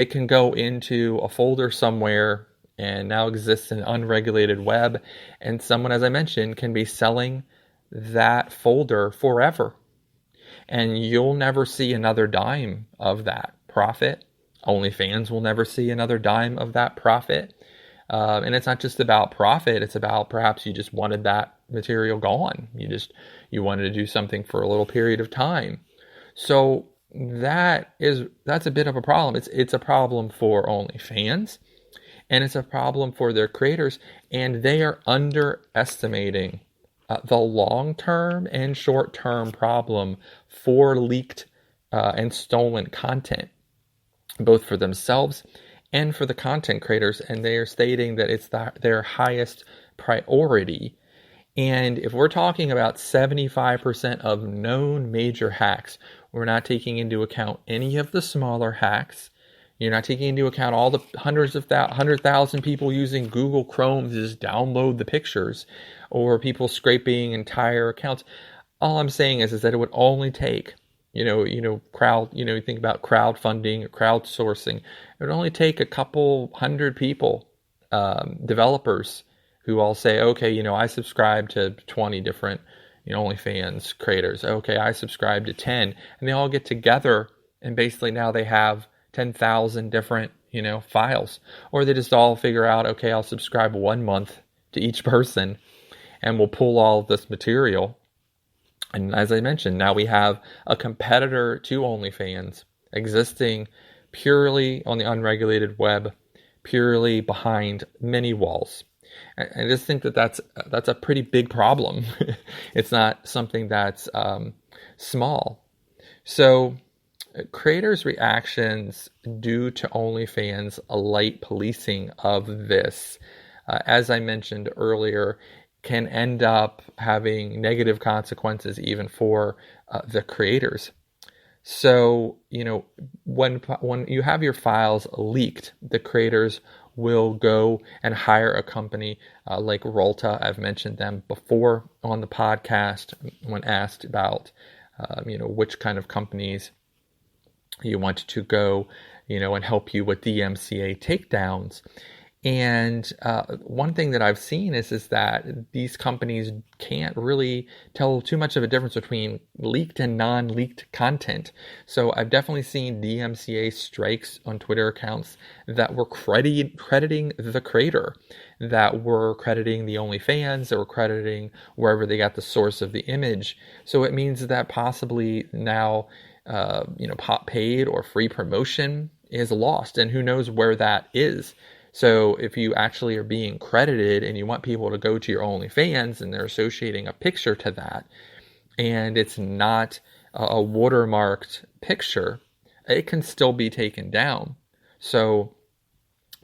it can go into a folder somewhere and now exists in an unregulated web. And someone, as I mentioned, can be selling that folder forever. And you'll never see another dime of that profit. OnlyFans will never see another dime of that profit. And it's not just about profit. It's about perhaps you just wanted that material gone. You wanted to do something for a little period of time. So that's a bit of a problem. It's a problem for OnlyFans, and it's a problem for their creators, and they are underestimating the long-term and short-term problem for leaked and stolen content, both for themselves and for the content creators. And they are stating that it's their highest priority. And if we're talking about 75% of known major hacks, we're not taking into account any of the smaller hacks. You're not taking into account all the 100,000 people using Google Chrome to just download the pictures, or people scraping entire accounts. All I'm saying is that it would only take, you think about crowdfunding or crowdsourcing. It would only take a couple hundred people, developers, who all say, okay, I subscribe to 20 different, OnlyFans creators. Okay, I subscribe to 10, and they all get together, and basically now they have 10,000 different, files. Or they just all figure out, okay, I'll subscribe 1 month to each person, and we'll pull all of this material. And as I mentioned, now we have a competitor to OnlyFans existing purely on the unregulated web, purely behind many walls. I just think that that's a pretty big problem. It's not something that's small. So creators' reactions due to OnlyFans' light policing of this, as I mentioned earlier, can end up having negative consequences even for the creators. So, when you have your files leaked, the creators will go and hire a company like Rolta. I've mentioned them before on the podcast when asked about, which kind of companies you want to go, and help you with DMCA takedowns. And one thing that I've seen is that these companies can't really tell too much of a difference between leaked and non-leaked content. So I've definitely seen DMCA strikes on Twitter accounts that were crediting the creator, that were crediting the OnlyFans, that were crediting wherever they got the source of the image. So it means that possibly now, paid or free promotion is lost, and who knows where that is. So if you actually are being credited and you want people to go to your OnlyFans and they're associating a picture to that, and it's not a watermarked picture, it can still be taken down. So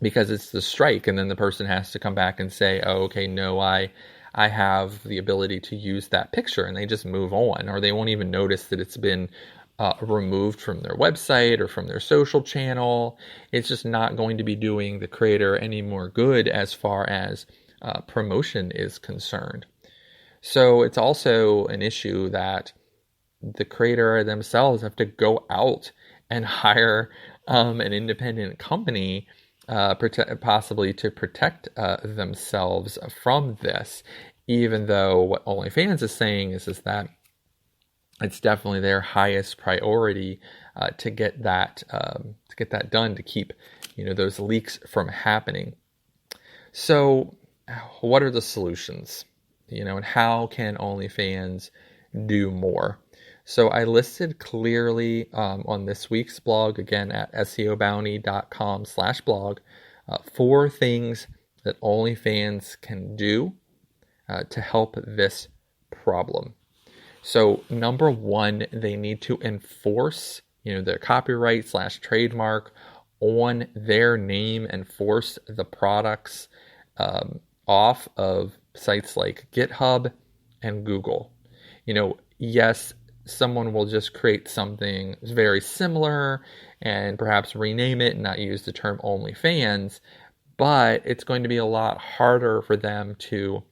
because it's the strike, and then the person has to come back and say, oh, okay, no, I have the ability to use that picture, and they just move on, or they won't even notice that it's been removed from their website or from their social channel. It's just not going to be doing the creator any more good as far as promotion is concerned. So it's also an issue that the creator themselves have to go out and hire an independent company possibly to protect themselves from this, even though what OnlyFans is saying is that it's definitely their highest priority to get that done, to keep those leaks from happening. So, what are the solutions? And how can OnlyFans do more? So I listed clearly on this week's blog, again at seobounty.com/blog, 4 things that OnlyFans can do to help this problem. So number 1, they need to enforce, their copyright/trademark on their name, and force the products off of sites like GitHub and Google. Yes, someone will just create something very similar and perhaps rename it and not use the term OnlyFans, but it's going to be a lot harder for them to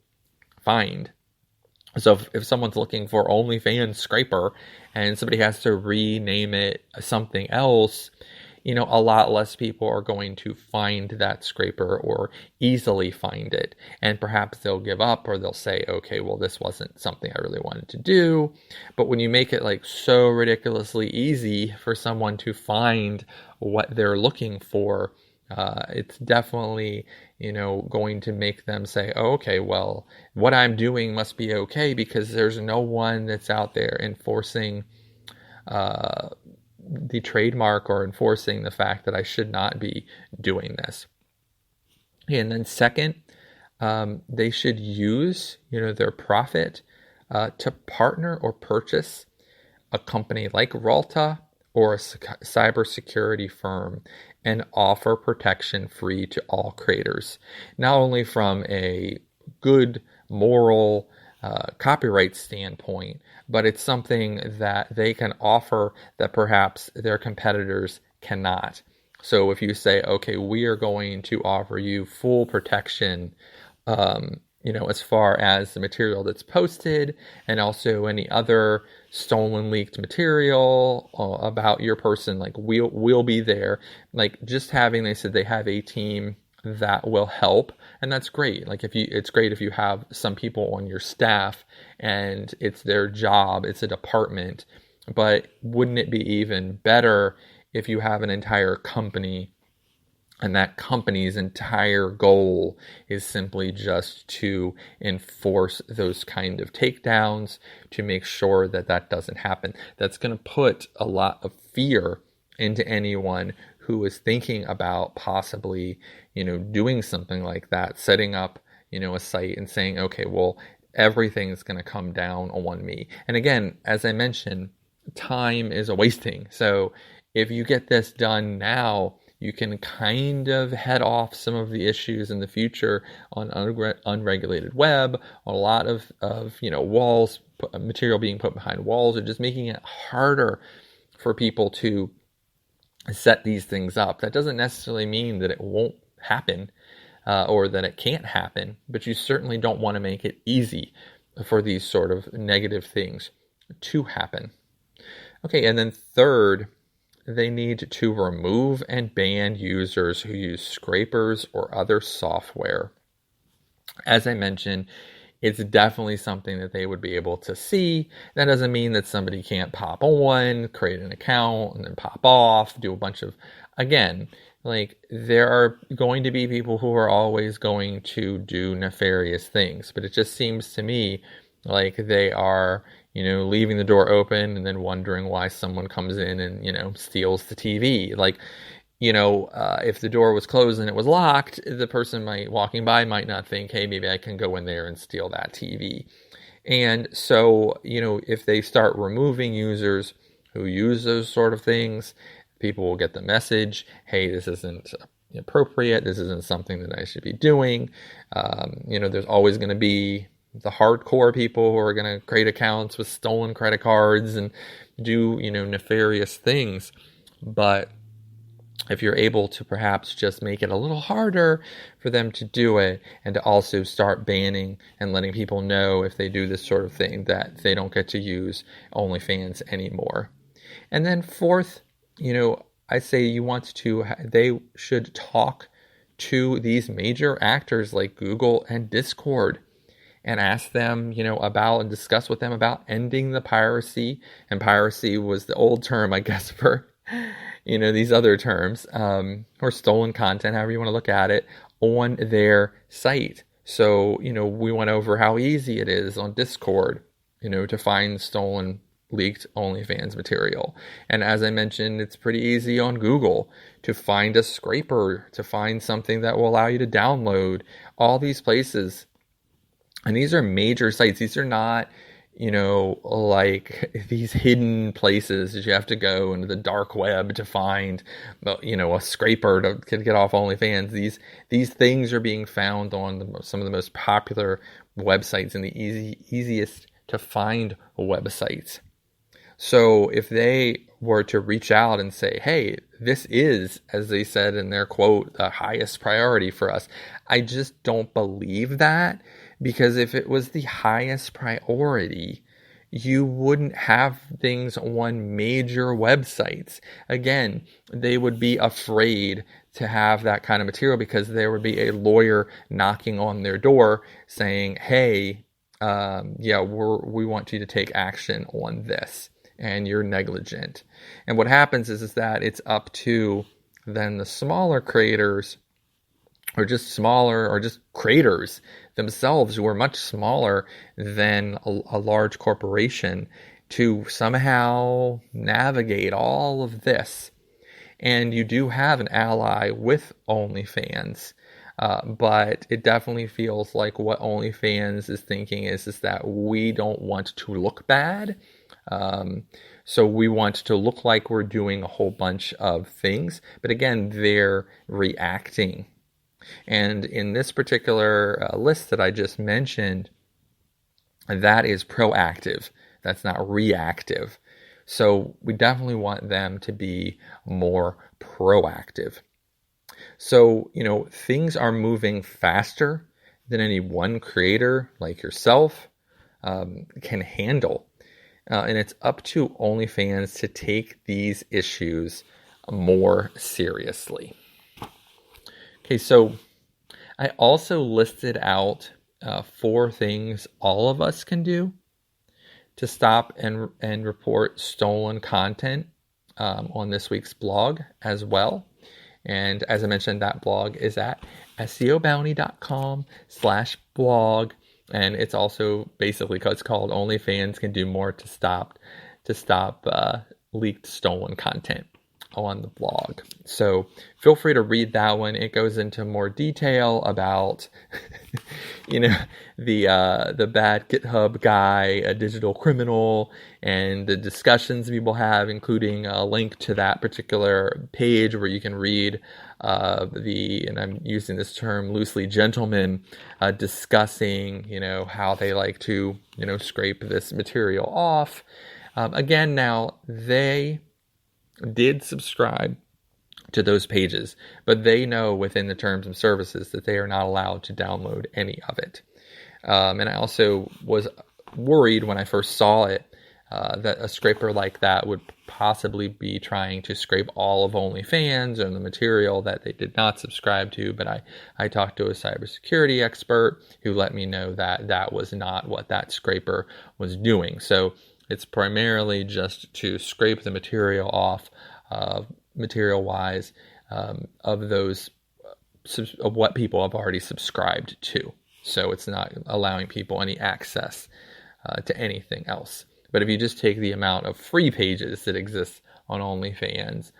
find. So if someone's looking for OnlyFans scraper and somebody has to rename it something else, a lot less people are going to find that scraper or easily find it. And perhaps they'll give up, or they'll say, okay, well, this wasn't something I really wanted to do. But when you make it like so ridiculously easy for someone to find what they're looking for, it's definitely, going to make them say, oh, okay, well, what I'm doing must be okay, because there's no one that's out there enforcing the trademark or enforcing the fact that I should not be doing this. And then second, they should use, their profit to partner or purchase a company like Ralta or a cybersecurity firm and offer protection free to all creators, not only from a good moral copyright standpoint, but it's something that they can offer that perhaps their competitors cannot. So if you say, okay, we are going to offer you full protection, as far as the material that's posted and also any other stolen, leaked material about your person, like we'll be there. Like just having, they said they have a team that will help, and that's great. Like it's great if you have some people on your staff and it's their job, it's a department, but wouldn't it be even better if you have an entire company and that company's entire goal is simply just to enforce those kind of takedowns, to make sure that that doesn't happen? That's going to put a lot of fear into anyone who is thinking about possibly, doing something like that, setting up, a site and saying, okay, well, everything's going to come down on me. And again, as I mentioned, time is a wasting. So if you get this done now, you can kind of head off some of the issues in the future on unregulated web, on a lot of walls, material being put behind walls, or just making it harder for people to set these things up. That doesn't necessarily mean that it won't happen or that it can't happen, but you certainly don't want to make it easy for these sort of negative things to happen. Okay, and then third, they need to remove and ban users who use scrapers or other software. As I mentioned, it's definitely something that they would be able to see. That doesn't mean that somebody can't pop on, create an account, and then pop off, do a bunch of, again, like there are going to be people who are always going to do nefarious things, but it just seems to me like they are, leaving the door open and then wondering why someone comes in and, steals the TV. Like, if the door was closed and it was locked, the person walking by might not think, hey, maybe I can go in there and steal that TV. And so, if they start removing users who use those sort of things, people will get the message, hey, this isn't appropriate. This isn't something that I should be doing. There's always going to be the hardcore people who are going to create accounts with stolen credit cards and do, nefarious things. But if you're able to perhaps just make it a little harder for them to do it, and to also start banning and letting people know if they do this sort of thing that they don't get to use OnlyFans anymore. And then fourth, I say they should talk to these major actors like Google and Discord and ask them, about and discuss with them about ending the piracy. And piracy was the old term, I guess, for, these other terms, or stolen content, however you want to look at it, on their site. So, we went over how easy it is on Discord, to find stolen, leaked OnlyFans material. And as I mentioned, it's pretty easy on Google to find a scraper, to find something that will allow you to download all these places. And these are major sites. These are not, like these hidden places that you have to go into the dark web to find, a scraper to get off OnlyFans. These things are being found on some of the most popular websites and the easiest to find websites. So if they were to reach out and say, hey, this is, as they said in their quote, the highest priority for us, I just don't believe that. Because if it was the highest priority, you wouldn't have things on major websites. Again, they would be afraid to have that kind of material because there would be a lawyer knocking on their door saying, hey, we want you to take action on this, and you're negligent. And what happens is that it's up to then the smaller creators, or just creators themselves who are much smaller than a large corporation, to somehow navigate all of this. And you do have an ally with OnlyFans, but it definitely feels like what OnlyFans is thinking is that we don't want to look bad. So we want to look like we're doing a whole bunch of things. But again, they're reacting. And in this particular list that I just mentioned, that is proactive. That's not reactive. So we definitely want them to be more proactive. So, things are moving faster than any one creator like yourself can handle. And it's up to OnlyFans to take these issues more seriously. Okay, so I also listed out 4 things all of us can do to stop and report stolen content on this week's blog as well. And as I mentioned, that blog is at seobounty.com/blog. And it's also basically, it's called OnlyFans Can Do More to Stop leaked stolen content on the blog. So feel free to read that one. It goes into more detail about the bad GitHub guy, a digital criminal, and the discussions people have, including a link to that particular page where you can read and I'm using this term loosely, gentlemen discussing how they like to scrape this material off. Again, now they did subscribe to those pages, but they know within the terms of services that they are not allowed to download any of it. And I also was worried when I first saw it that a scraper like that would possibly be trying to scrape all of OnlyFans and the material that they did not subscribe to. But I talked to a cybersecurity expert who let me know that that was not what that scraper was doing. So it's primarily just to scrape the material off, material-wise, of those of what people have already subscribed to. So it's not allowing people any access to anything else. But if you just take the amount of free pages that exist on OnlyFans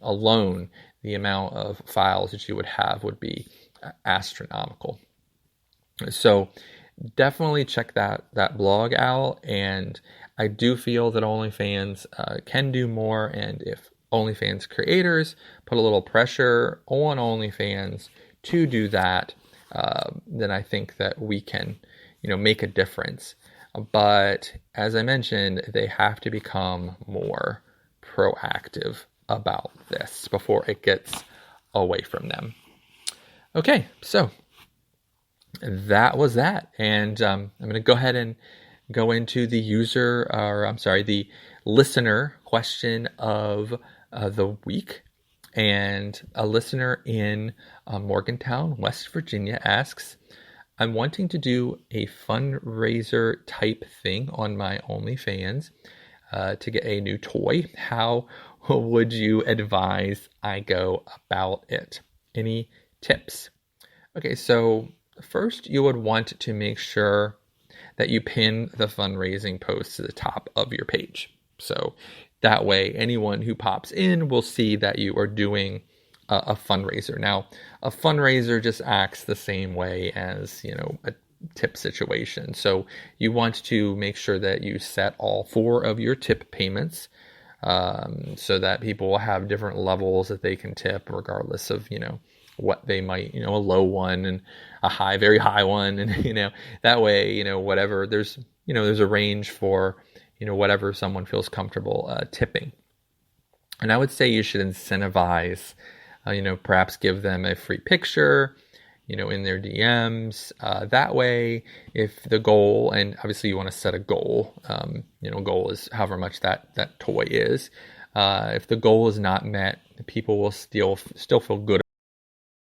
alone, the amount of files that you would have would be astronomical. So definitely check that blog out, and I do feel that OnlyFans can do more, and if OnlyFans creators put a little pressure on OnlyFans to do that, then I think that we can, make a difference. But as I mentioned, they have to become more proactive about this before it gets away from them. Okay, so that was that. And I'm going to go ahead and go into the listener question of the week. And a listener in Morgantown, West Virginia asks, I'm wanting to do a fundraiser type thing on my OnlyFans to get a new toy. How would you advise I go about it? Any tips? Okay, so first you would want to make sure that you pin the fundraising post to the top of your page. So that way anyone who pops in will see that you are doing a fundraiser. Now, a fundraiser just acts the same way as, a tip situation. So you want to make sure that you set all 4 of your tip payments so that people will have different levels that they can tip regardless of, what they might, a low one and a high, very high one. And, that way, whatever, there's a range for, whatever someone feels comfortable tipping. And I would say you should incentivize, perhaps give them a free picture, in their DMs. That way, if the goal, and obviously you want to set a goal, goal is however much that toy is. If the goal is not met, people will still feel good